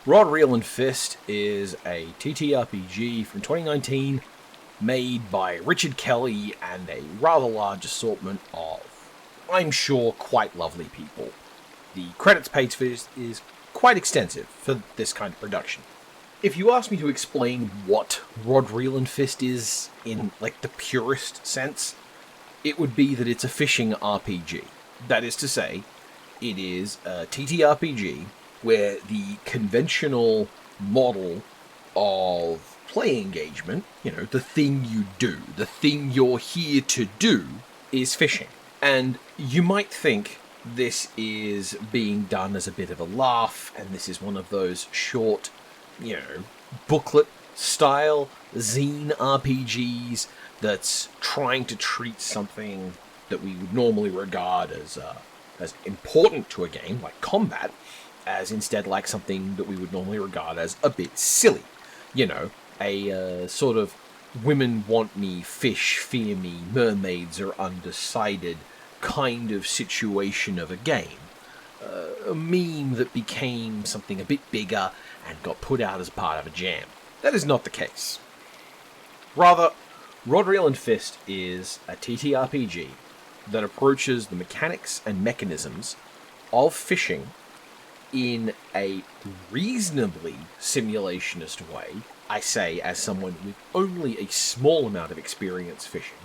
Rod, Reel and Fist is a TTRPG from 2019 made by Richard Kelly and a rather large assortment of, I'm sure, quite lovely people. The credits page for this is quite extensive for this kind of production. If you ask me to explain what Rod, Reel and Fist is in, the purest sense, it would be that it's a fishing RPG. That is to say, it is a TTRPG where the conventional model of play engagement, the thing you do, the thing you're here to do, is fishing. And you might think this is being done as a bit of a laugh, and this is one of those short, booklet-style zine RPGs that's trying to treat something that we would normally regard as important to a game, like combat, as instead like something that we would normally regard as a bit silly. A sort of women want me, fish fear me, mermaids are undecided kind of situation of a game. A meme that became something a bit bigger and got put out as part of a jam. That is not the case. Rather, Rod, Reel and Fist is a TTRPG that approaches the mechanics and mechanisms of fishing in a reasonably simulationist way, I say as someone with only a small amount of experience fishing,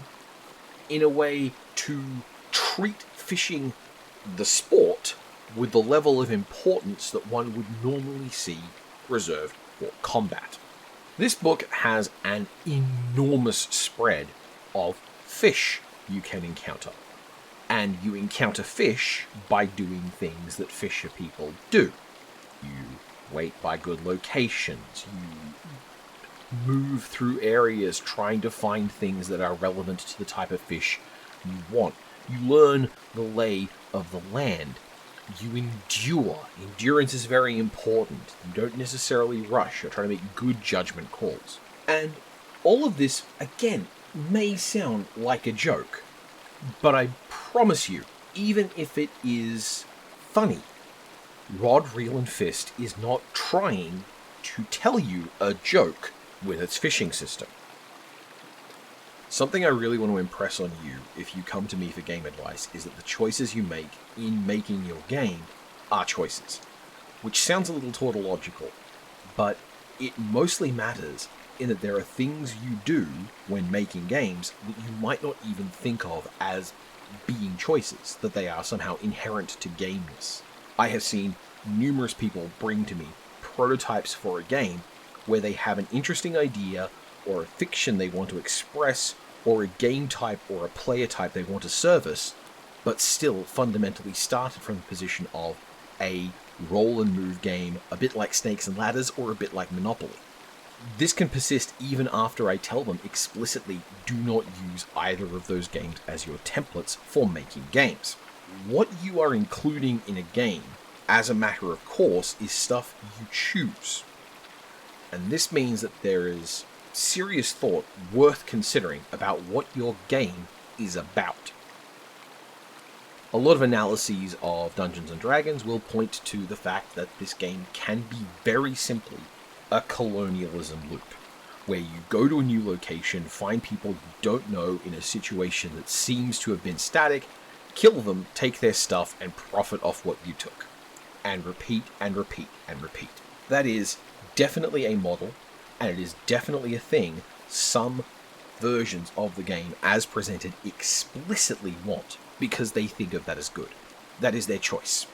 in a way to treat fishing, the sport, with the level of importance that one would normally see reserved for combat. This book has an enormous spread of fish you can encounter. And you encounter fish by doing things that fisher people do. You wait by good locations. You move through areas trying to find things that are relevant to the type of fish you want. You learn the lay of the land. You endure. Endurance is very important. You don't necessarily rush. You're trying to make good judgment calls. And all of this, again, may sound like a joke. But I promise you, even if it is funny, Rod, Reel and Fist is not trying to tell you a joke with its fishing system. Something I really want to impress on you if you come to me for game advice is that the choices you make in making your game are choices. Which sounds a little tautological, but it mostly matters in that there are things you do when making games that you might not even think of as being choices, that they are somehow inherent to gameness. I have seen numerous people bring to me prototypes for a game where they have an interesting idea or a fiction they want to express or a game type or a player type they want to service, but still fundamentally started from the position of a roll and move game, a bit like Snakes and Ladders or a bit like Monopoly. This can persist even after I tell them explicitly do not use either of those games as your templates for making games. What you are including in a game, as a matter of course, is stuff you choose. And this means that there is serious thought worth considering about what your game is about. A lot of analyses of Dungeons & Dragons will point to the fact that this game can be very simply a colonialism loop, where you go to a new location, find people you don't know in a situation that seems to have been static, kill them, take their stuff, and profit off what you took. And repeat, and repeat, and repeat. That is definitely a model, and it is definitely a thing some versions of the game, as presented, explicitly want, because they think of that as good. That is their choice.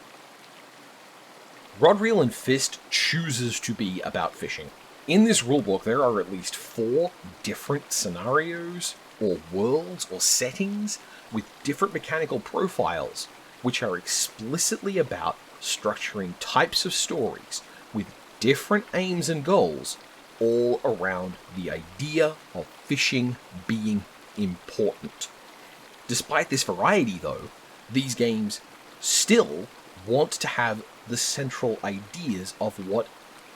Rod, Reel and Fist chooses to be about fishing. In this rulebook, there are at least 4 different scenarios, or worlds, or settings, with different mechanical profiles, which are explicitly about structuring types of stories with different aims and goals, all around the idea of fishing being important. Despite this variety, though, these games still want to have the central ideas of what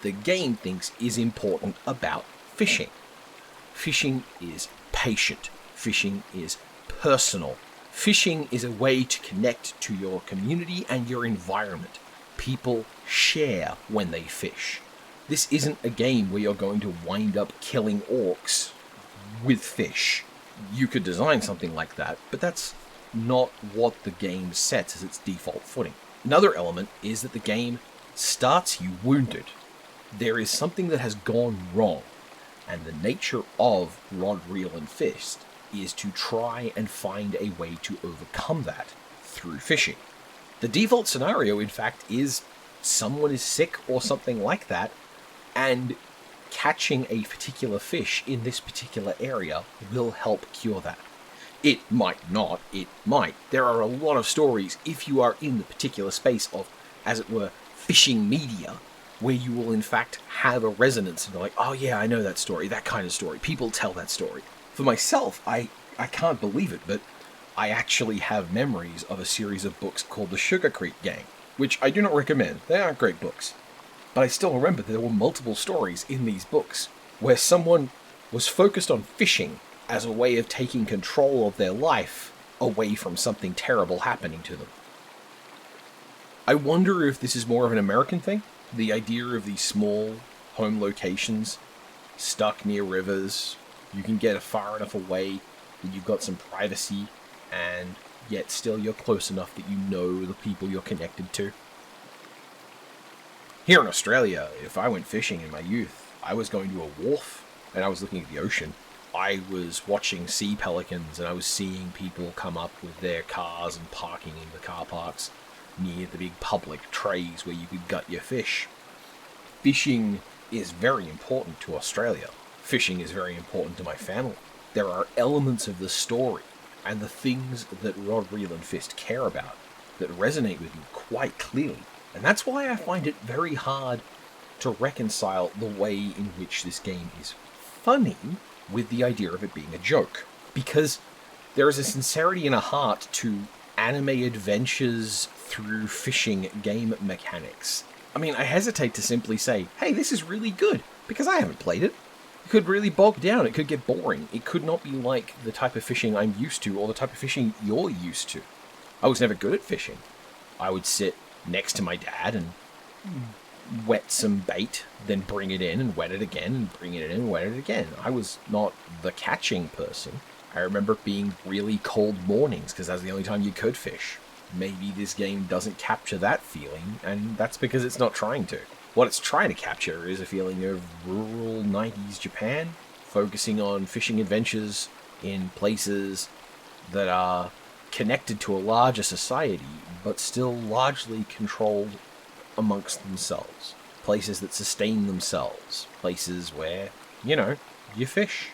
the game thinks is important about fishing. Fishing is patient. Fishing is personal. Fishing is a way to connect to your community and your environment. People share when they fish. This isn't a game where you're going to wind up killing orcs with fish. You could design something like that, but that's not what the game sets as its default footing. Another element is that the game starts you wounded. There is something that has gone wrong, and the nature of Rod, Reel, and Fist is to try and find a way to overcome that through fishing. The default scenario, in fact, is someone is sick or something like that, and catching a particular fish in this particular area will help cure that. It might not, it might. There are a lot of stories, if you are in the particular space of, as it were, fishing media, where you will in fact have a resonance and you're like, oh yeah, I know that story, that kind of story. People tell that story. For myself, I can't believe it, but I actually have memories of a series of books called The Sugar Creek Gang, which I do not recommend. They aren't great books. But I still remember there were multiple stories in these books where someone was focused on fishing as a way of taking control of their life away from something terrible happening to them. I wonder if this is more of an American thing, the idea of these small home locations stuck near rivers. You can get far enough away that you've got some privacy, and yet still you're close enough that you know the people you're connected to. Here in Australia, if I went fishing in my youth, I was going to a wharf and I was looking at the ocean. I was watching sea pelicans and I was seeing people come up with their cars and parking in the car parks near the big public trays where you could gut your fish. Fishing is very important to Australia. Fishing is very important to my family. There are elements of the story and the things that Rod, Reel, and Fist care about that resonate with me quite clearly. And that's why I find it very hard to reconcile the way in which this game is funny with the idea of it being a joke. Because there is a sincerity and a heart to anime adventures through fishing game mechanics. I mean, I hesitate to simply say, hey, this is really good, because I haven't played it. It could really bog down, it could get boring. It could not be like the type of fishing I'm used to, or the type of fishing you're used to. I was never good at fishing. I would sit next to my dad and wet some bait, then bring it in and wet it again, and bring it in and wet it again. I was not the catching person. I remember being really cold mornings because that's the only time you could fish. Maybe this game doesn't capture that feeling, and that's because it's not trying to. What it's trying to capture is a feeling of rural 90s Japan, focusing on fishing adventures in places that are connected to a larger society, but still largely controlled amongst themselves. Places that sustain themselves. Places where, you fish.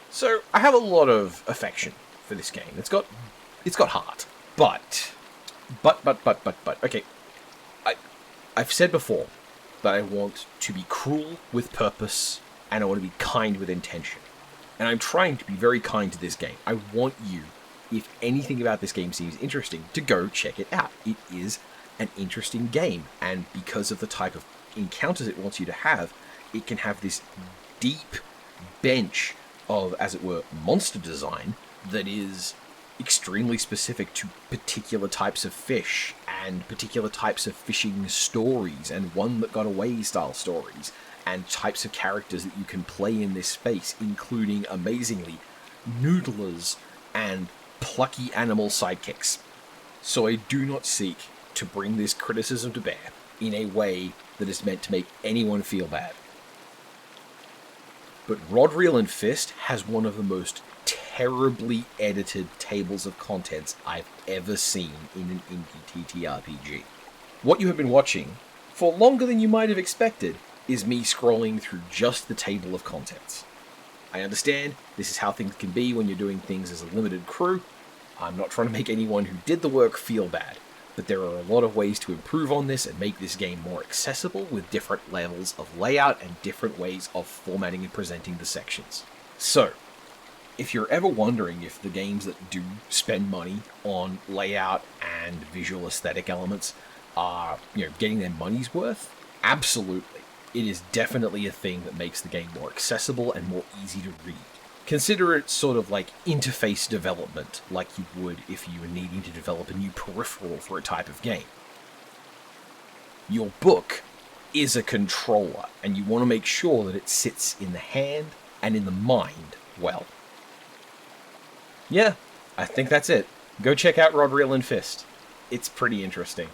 So, I have a lot of affection for this game. It's got heart. But, okay. I've said before that I want to be cruel with purpose, and I want to be kind with intention. And I'm trying to be very kind to this game. I want you, if anything about this game seems interesting, to go check it out. It is an interesting game, and because of the type of encounters it wants you to have, it can have this deep bench of, as it were, monster design that is extremely specific to particular types of fish and particular types of fishing stories and one that got away style stories and types of characters that you can play in this space, including, amazingly, noodlers and plucky animal sidekicks. So I do not seek to bring this criticism to bear in a way that is meant to make anyone feel bad. But Rod, Reel, and Fist has one of the most terribly edited tables of contents I've ever seen in an indie TTRPG. What you have been watching, for longer than you might have expected, is me scrolling through just the table of contents. I understand this is how things can be when you're doing things as a limited crew. I'm not trying to make anyone who did the work feel bad, but there are a lot of ways to improve on this and make this game more accessible with different levels of layout and different ways of formatting and presenting the sections. So, if you're ever wondering if the games that do spend money on layout and visual aesthetic elements are, getting their money's worth, absolutely. It is definitely a thing that makes the game more accessible and more easy to read. Consider it sort of like interface development, like you would if you were needing to develop a new peripheral for a type of game. Your book is a controller, and you want to make sure that it sits in the hand and in the mind well. Yeah, I think that's it. Go check out Rod, Reel, and Fist. It's pretty interesting.